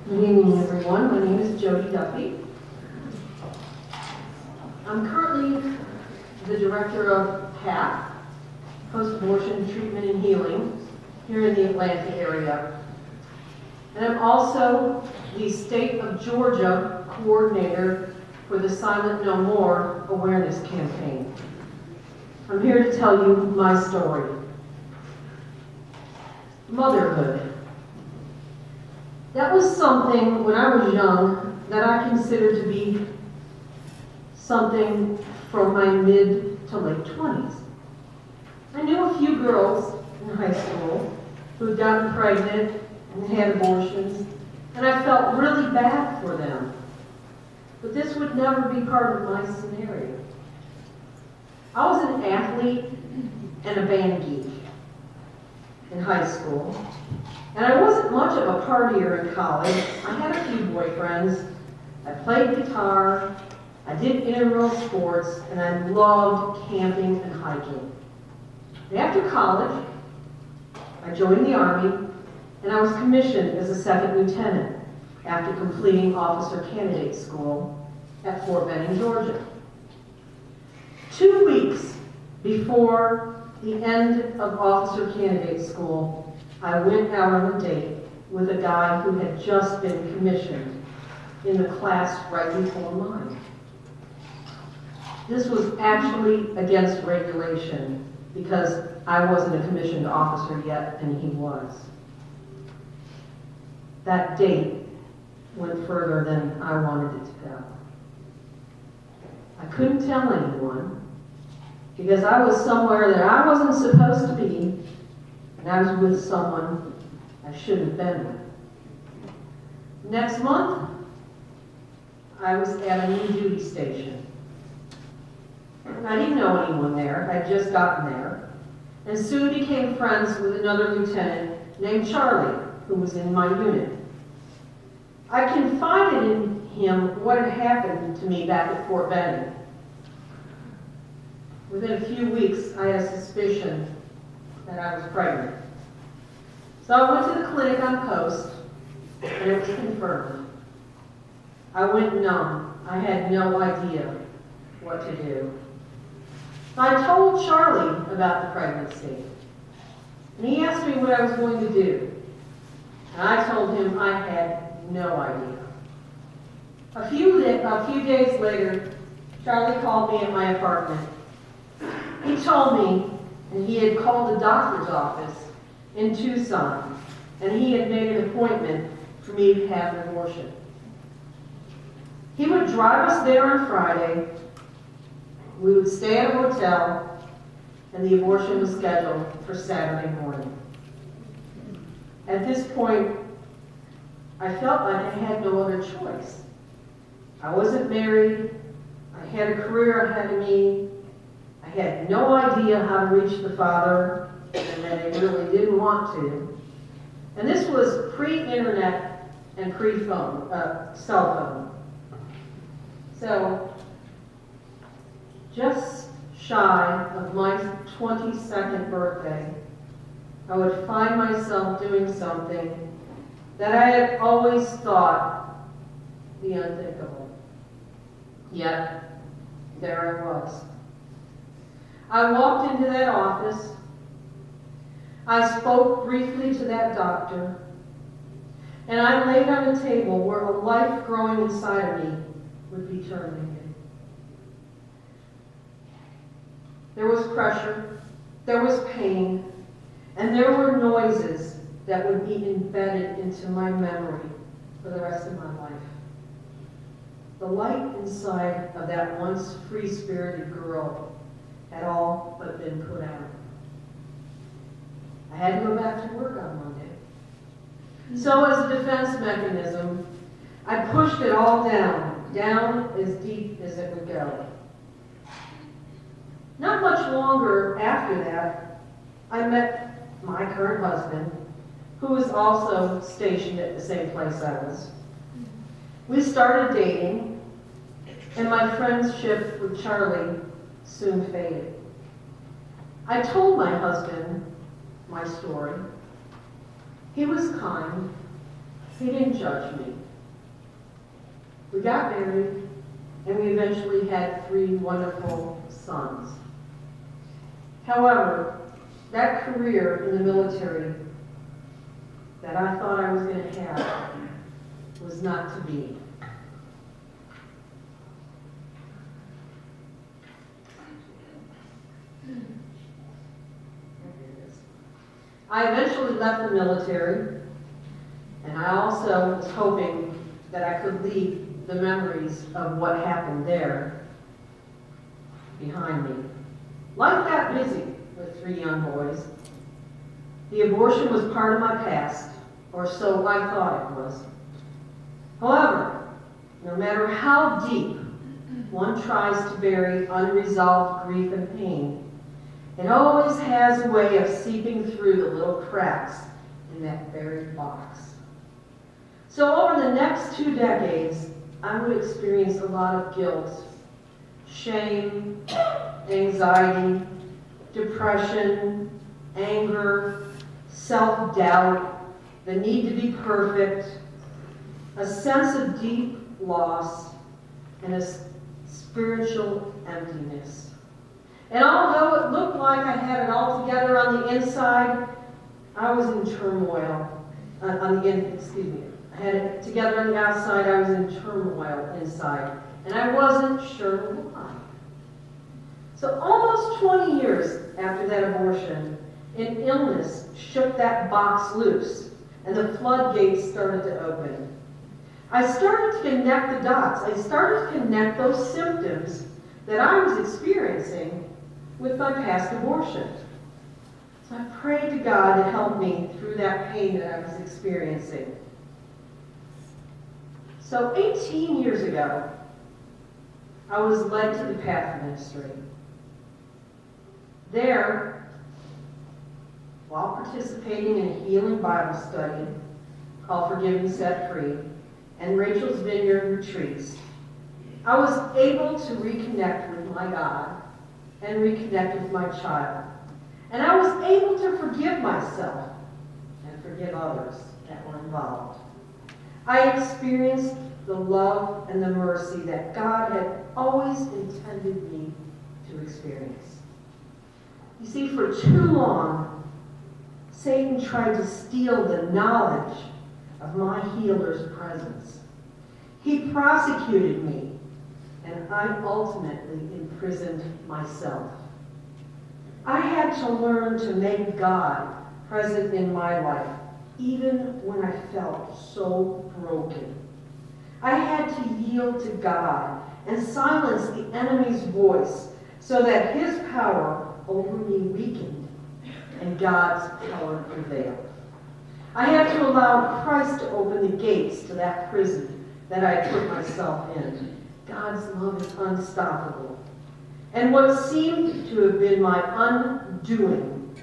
Good evening, everyone. My name is Jody Duffy. I'm currently the director of PATH, Post-Abortion Treatment and Healing, here in the Atlanta area. And I'm also the State of Georgia coordinator for the Silent No More awareness campaign. I'm here to tell you my story. Motherhood. That was something, when I was young, that I considered to be something from my mid to late 20s. I knew a few girls in high school who had gotten pregnant and had abortions, and I felt really bad for them. But this would never be part of my scenario. I was an athlete and a band geek in high school. And I wasn't much of a partier in college. I had a few boyfriends. I played guitar. I did intramural sports, and I loved camping and hiking. And after college, I joined the Army, and I was commissioned as a second lieutenant after completing officer candidate school at Fort Benning, Georgia. 2 weeks before the end of officer candidate school, I went out on a date with a guy who had just been commissioned in the class right before mine. This was actually against regulation because I wasn't a commissioned officer yet and he was. That date went further than I wanted it to go. I couldn't tell anyone because I was somewhere that I wasn't supposed to be. And I was with someone I shouldn't have been with. Next month, I was at a new duty station. I didn't know anyone there. I'd just gotten there. And soon became friends with another lieutenant named Charlie, who was in my unit. I confided in him what had happened to me back at Fort Benning. Within a few weeks, I had a suspicion that I was pregnant. So I went to the clinic on post, and it was confirmed. I went numb. I had no idea what to do. So I told Charlie about the pregnancy, and he asked me what I was going to do. And I told him I had no idea. A few days later, Charlie called me at my apartment. He told me and he had called the doctor's office in Tucson, and he had made an appointment for me to have an abortion. He would drive us there on Friday. We would stay at a hotel, and the abortion was scheduled for Saturday morning. At this point, I felt like I had no other choice. I wasn't married. I had a career ahead of me. I had no idea how to reach the father, and that I really didn't want to. And this was pre-internet and pre-phone, cell phone. So, just shy of my 22nd birthday, I would find myself doing something that I had always thought the unthinkable. Yet, there I was. I walked into that office. I spoke briefly to that doctor, and I laid on a table where a life growing inside of me would be terminated. There was pressure, there was pain, and there were noises that would be embedded into my memory for the rest of my life. The light inside of that once free-spirited girl had all but been put out. I had to go back to work on Monday. So as a defense mechanism, I pushed it all down as deep as it would go. Not much longer after that, I met my current husband, who was also stationed at the same place I was. We started dating, and my friendship with Charlie soon faded. I told my husband my story. He was kind, He didn't judge me. We got married, and we eventually had 3 wonderful sons. However, that career in the military that I thought I was going to have was not to be. I eventually left the military, and I also was hoping that I could leave the memories of what happened there behind me. Life got busy with 3 young boys. The abortion was part of my past, or so I thought it was. However, no matter how deep one tries to bury unresolved grief and pain, it always has a way of seeping through the little cracks in that buried box. So over the next 2 decades, I would experience a lot of guilt, shame, anxiety, depression, anger, self-doubt, the need to be perfect, a sense of deep loss, and a spiritual emptiness. And although it looked like I had it all together on the inside, I was in turmoil. I had it together on the outside, I was in turmoil inside. And I wasn't sure why. So almost 20 years after that abortion, an illness shook that box loose, and the floodgates started to open. I started to connect the dots. I started to connect those symptoms that I was experiencing with my past abortion. So I prayed to God to help me through that pain that I was experiencing. So 18 years ago, I was led to the Path Ministry. There, while participating in a healing Bible study called Forgiven, Set Free, and Rachel's Vineyard retreats, I was able to reconnect with my God and reconnect with my child. And I was able to forgive myself and forgive others that were involved. I experienced the love and the mercy that God had always intended me to experience. You see, for too long, Satan tried to steal the knowledge of my healer's presence. He prosecuted me, and I ultimately imprisoned myself. I had to learn to make God present in my life, even when I felt so broken. I had to yield to God and silence the enemy's voice so that his power over me weakened and God's power prevailed. I had to allow Christ to open the gates to that prison that I had put myself in. God's love is unstoppable. And what seemed to have been my undoing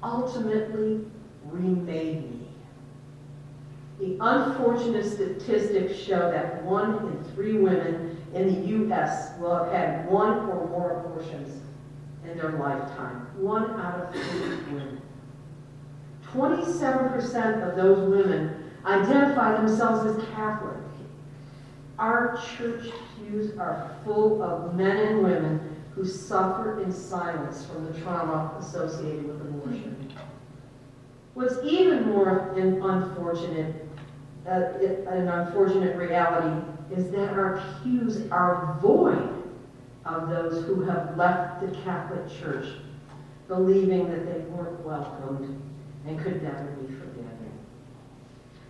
ultimately remade me. The unfortunate statistics show that 1 in 3 women in the U.S. will have had 1 or more abortions in their lifetime. 1 out of 3 women. 27% of those women identify themselves as Catholic. Our church pews are full of men and women who suffer in silence from the trauma associated with abortion. What's even more unfortunate, an unfortunate reality, is that our pews are void of those who have left the Catholic Church, believing that they weren't welcomed and could never be forgiven.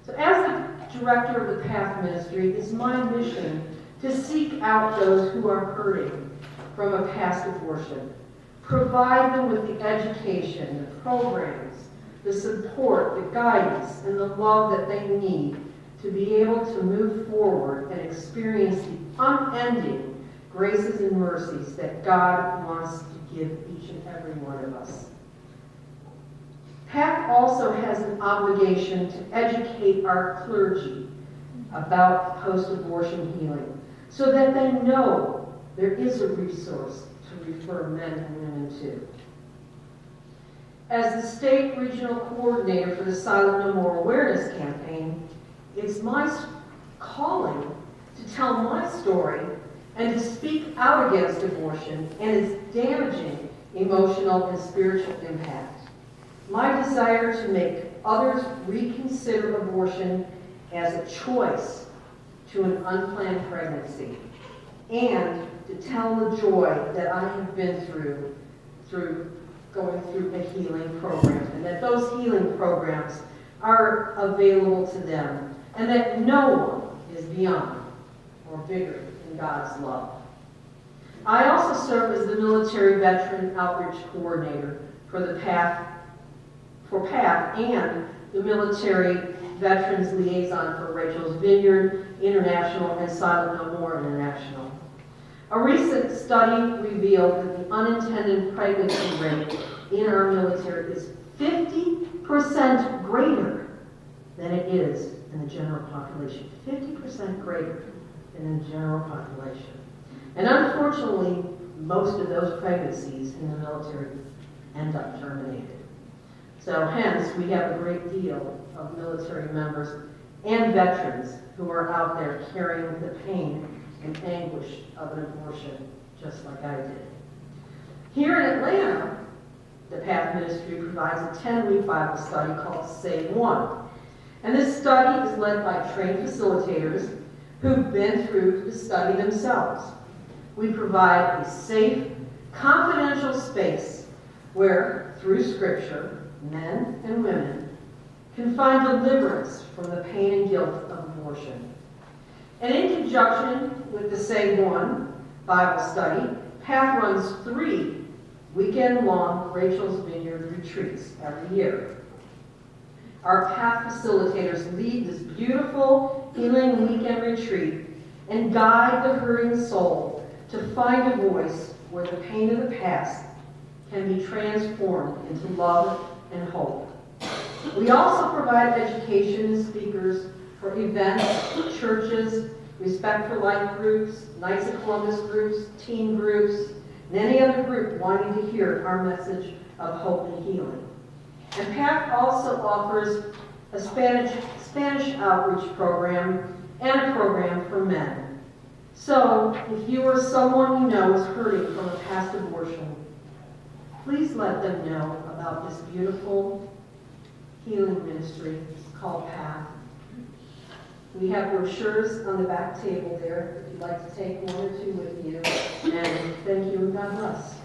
So as the director of the Path Ministry, it's my mission to seek out those who are hurting from a past abortion, provide them with the education, the programs, the support, the guidance, and the love that they need to be able to move forward and experience the unending graces and mercies that God wants to give each and every one of us. PAC also has an obligation to educate our clergy about post-abortion healing so that they know there is a resource to refer men and women to. As the state regional coordinator for the Silent No More Awareness campaign, It's my calling to tell my story and to speak out against abortion and its damaging emotional and spiritual impact. My desire to make others reconsider abortion as a choice to an unplanned pregnancy, and to tell the joy that I have been through going through a healing program, and that those healing programs are available to them, and that no one is beyond or bigger than God's love. I also serve as the Military Veteran Outreach Coordinator for PATH and the Military Veterans Liaison for Rachel's Vineyard International and Silent No More International. A recent study revealed that the unintended pregnancy rate in our military is 50% greater than it is in the general population. 50% greater than in the general population. And unfortunately, most of those pregnancies in the military end up terminated. So hence, we have a great deal of military members and veterans who are out there carrying the pain and anguish of an abortion, just like I did. Here in Atlanta, the PATH Ministry provides a 10-week Bible study called Save One. And this study is led by trained facilitators who've been through the study themselves. We provide a safe, confidential space where, through Scripture, men and women can find deliverance from the pain and guilt of abortion. And in conjunction with the Save One Bible study, PATH runs 3 weekend-long Rachel's Vineyard retreats every year. Our PATH facilitators lead this beautiful healing weekend retreat and guide the hurting soul to find a voice where the pain of the past can be transformed into love and hope. We also provide education and speakers for events, churches, Respect for Life groups, Knights of Columbus groups, teen groups, and any other group wanting to hear our message of hope and healing. And PATH also offers a Spanish outreach program and a program for men. So, if you or someone you know is hurting from a past abortion, please let them know about this beautiful healing ministry called PATH. We have brochures on the back table there if you'd like to take 1 or 2 with you. And thank you and God bless.